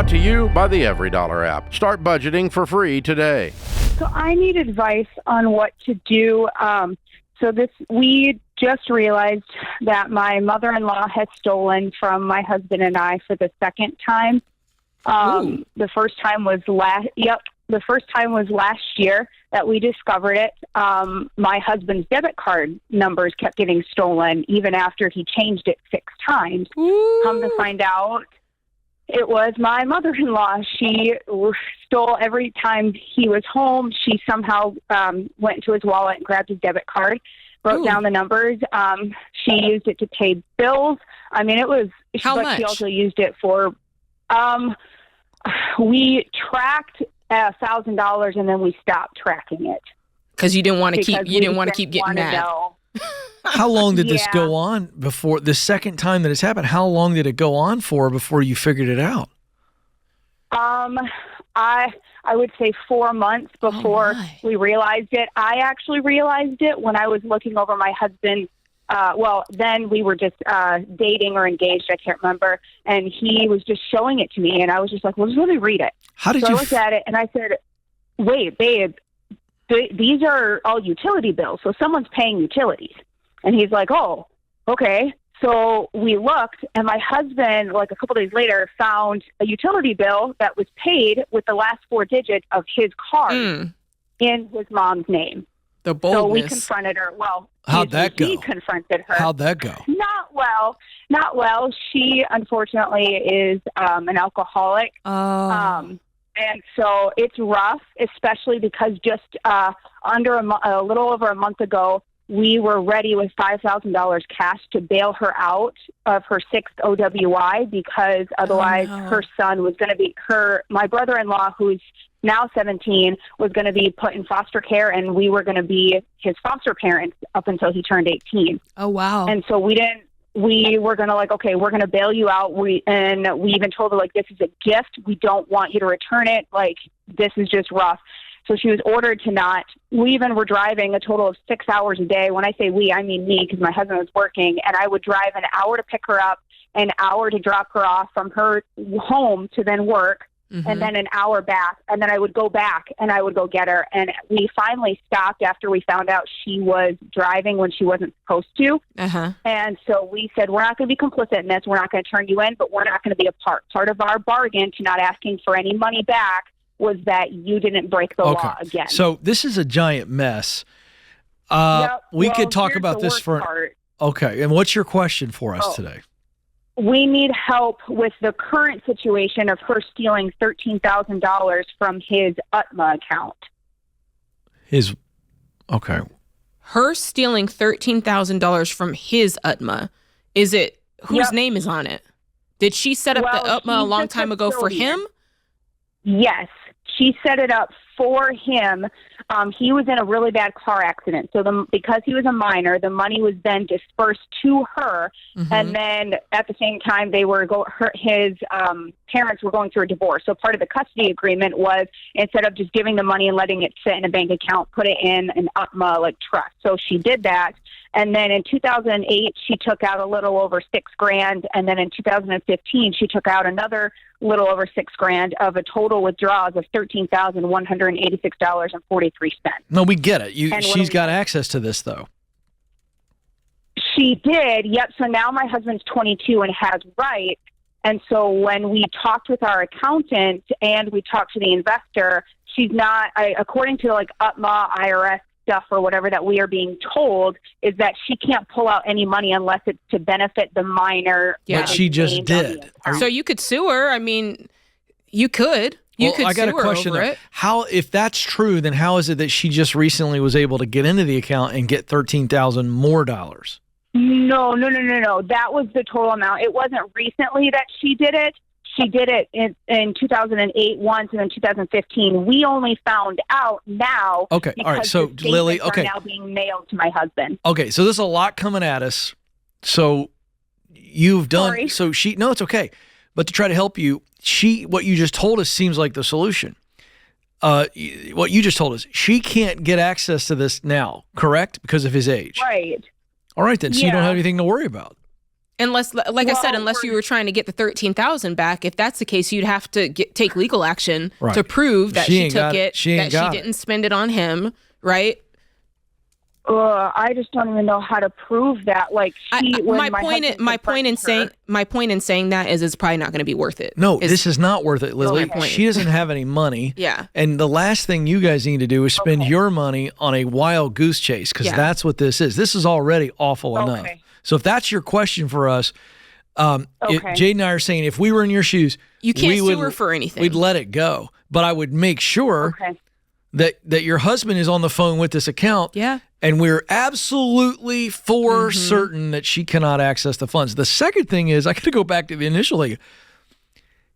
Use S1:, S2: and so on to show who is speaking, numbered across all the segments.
S1: Brought to you by the EveryDollar app. Start budgeting for free today.
S2: So I need advice on what to do. We just realized that my mother-in-law has stolen from my husband and I for the second time. The first time was last year that we discovered it. My husband's debit card numbers kept getting stolen even after he changed it 6 times.
S3: Ooh.
S2: Come to find out, it was my mother-in-law. She stole every time he was home. She somehow went into his wallet and grabbed his debit card, wrote down the numbers. She used it to pay bills. I mean, it was...
S3: How
S2: but
S3: much?
S2: She also used it for... we tracked $1,000 and then we stopped tracking it.
S3: Because you didn't want to keep getting mad.
S2: Know.
S4: How long did this go on before the second time that it's happened? How long did it go on for before you figured it out?
S2: I would say 4 months before we realized it. I actually realized it when I was looking over my husband's. Then we were just dating or engaged. I can't remember. And he was just showing it to me, and I was just like, "Well, just let me read it."
S4: How did
S2: so
S4: you?
S2: I looked at it, and I said, "Wait, babe, these are all utility bills. So someone's paying utilities." And he's like, "Oh, okay." So we looked, and my husband, like a couple days later, found a utility bill that was paid with the last 4 digits of his card in his mom's name.
S3: The boldness.
S2: So we confronted her. Well,
S4: How'd that go?
S2: He confronted her.
S4: How'd that go?
S2: Not well. She, unfortunately, is an alcoholic.
S3: Oh.
S2: And so it's rough, especially because just a little over a month ago, we were ready with $5,000 cash to bail her out of her 6th OWI because otherwise her son was going to be my brother-in-law, who's now 17, was going to be put in foster care, and we were going to be his foster parents up until he turned 18.
S3: Oh, wow.
S2: And so we were going to okay, we're going to bail you out. We even told her, this is a gift. We don't want you to return it. This is just rough. So she was ordered to not. We even were driving a total of 6 hours a day. When I say we, I mean me, because my husband was working, and I would drive an hour to pick her up, an hour to drop her off from her home to then work, and then an hour back, and then I would go back and I would go get her. And we finally stopped after we found out she was driving when she wasn't supposed to. And so we said, we're not going to be complicit in this. We're not going to turn you in, but we're not going to be a part. Part of our bargain to not asking for any money back was that you didn't break the law again.
S4: So this is a giant mess. We could talk about this for... Okay, and what's your question for us today?
S2: We need help with the current situation of her stealing $13,000 from his UTMA account.
S4: Okay.
S3: Her stealing $13,000 from his UTMA. Is it, whose name is on it? Did she set up the UTMA a long time ago for him?
S2: Yes. She set it up for him. He was in a really bad car accident. So because he was a minor, the money was then dispersed to her. And then at the same time, his parents were going through a divorce. So part of the custody agreement was, instead of just giving the money and letting it sit in a bank account, put it in an UTMA trust. So she did that. And then in 2008, she took out a little over $6,000. And then in 2015, she took out another little over $6,000 of a total withdrawals of $13,186.43.
S4: No, we get it. She's got access to this, though.
S2: She did. Yep. So now my husband's 22 and has rights. And so when we talked with our accountant and we talked to the investor, she's not, according to UTMA, IRS stuff or whatever that we are being told, is that she can't pull out any money unless it's to benefit the minor.
S4: But she just did.
S3: So you could sue her. I mean, you could.
S4: I got a question there. How, if that's true, then how is it that she just recently was able to get into the account and get $13,000 more dollars?
S2: No. That was the total amount. It wasn't recently that she did it. She did it in 2008 once, and in 2015. We only found out now.
S4: Okay, all right. So Lily,
S2: are now being mailed to my husband.
S4: Okay, so there's a lot coming at us. So you've done.
S2: Sorry.
S4: So she. No, it's okay. But to try to help you, what you just told us seems like the solution. What you just told us, she can't get access to this now, correct? Because of his age.
S2: Right.
S4: All right, then. So you don't have anything to worry about.
S3: Unless, like I said, unless you were trying to get the 13,000 back. If that's the case, you'd have to take legal action to prove that she took it, that she didn't spend it on him, right?
S2: I just don't even know how to prove that. Like, my
S3: point in saying that is it's probably not going to be worth it.
S4: No, this is not worth it, Lily. She doesn't have any money.
S3: Yeah.
S4: And the last thing you guys need to do is spend your money on a wild goose chase, because that's what this is. This is already awful enough. So if that's your question for us, Jade and I are saying if we were in your shoes,
S3: you can't sue her for anything.
S4: We'd let it go. But I would make sure that your husband is on the phone with this account.
S3: Yeah.
S4: And we're absolutely for certain that she cannot access the funds. The second thing is, I got to go back to the initial thing.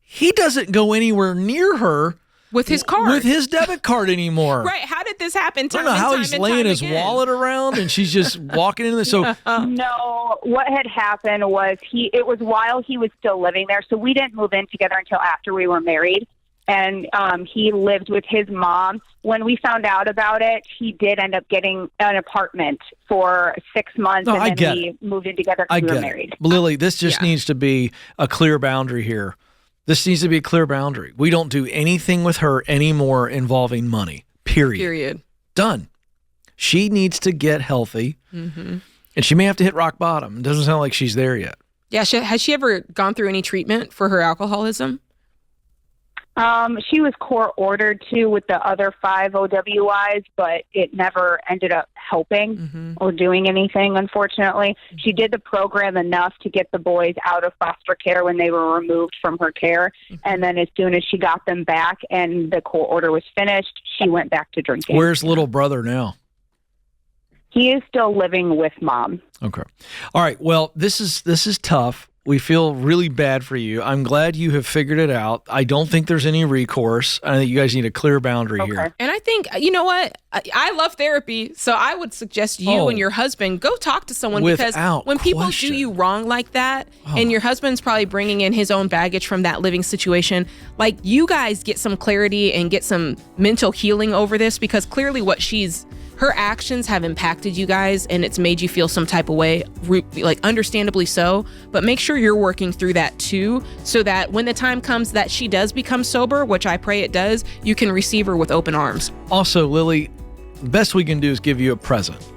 S4: He doesn't go anywhere near her
S3: with his card,
S4: with his debit card anymore.
S3: Right? How did this happen?
S4: I don't know how he's laying his wallet around and she's just walking into this. So
S2: no, what had happened was it was while he was still living there. So we didn't move in together until after we were married. And he lived with his mom. When we found out about it, he did end up getting an apartment for 6 months, and then we moved in together because we were married.
S4: Lily, this just needs to be a clear boundary here. This needs to be a clear boundary. We don't do anything with her anymore involving money, period. Done. She needs to get healthy, and she may have to hit rock bottom. It doesn't sound like she's there yet.
S3: Yeah, has she ever gone through any treatment for her alcoholism?
S2: She was court ordered to with the other 5 OWIs, but it never ended up helping or doing anything, unfortunately. She did the program enough to get the boys out of foster care when they were removed from her care. And then as soon as she got them back and the court order was finished, she went back to drinking.
S4: Where's little brother now?
S2: He is still living with mom.
S4: Okay. All right. Well, this is tough. We feel really bad for you. I'm glad you have figured it out. I don't think there's any recourse. I think you guys need a clear boundary here.
S3: And I think, you know what? I love therapy. So I would suggest you and your husband go talk to someone, because when people do you wrong like that, and your husband's probably bringing in his own baggage from that living situation, like, you guys get some clarity and get some mental healing over this, because clearly her actions have impacted you guys and it's made you feel some type of way, like understandably so. But make sure you're working through that too, so that when the time comes that she does become sober, which I pray it does, you can receive her with open arms.
S4: Also, Lily, the best we can do is give you a present.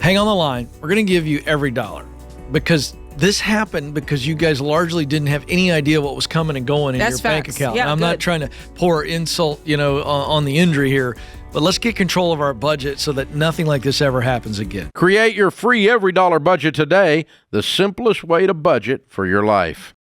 S4: Hang on the line. We're going to give you every dollar, because this happened because you guys largely didn't have any idea what was coming and going in your bank account.
S3: Yeah,
S4: I'm not trying to pour insult, on the injury here, but let's get control of our budget so that nothing like this ever happens again.
S1: Create your free every dollar budget today, the simplest way to budget for your life.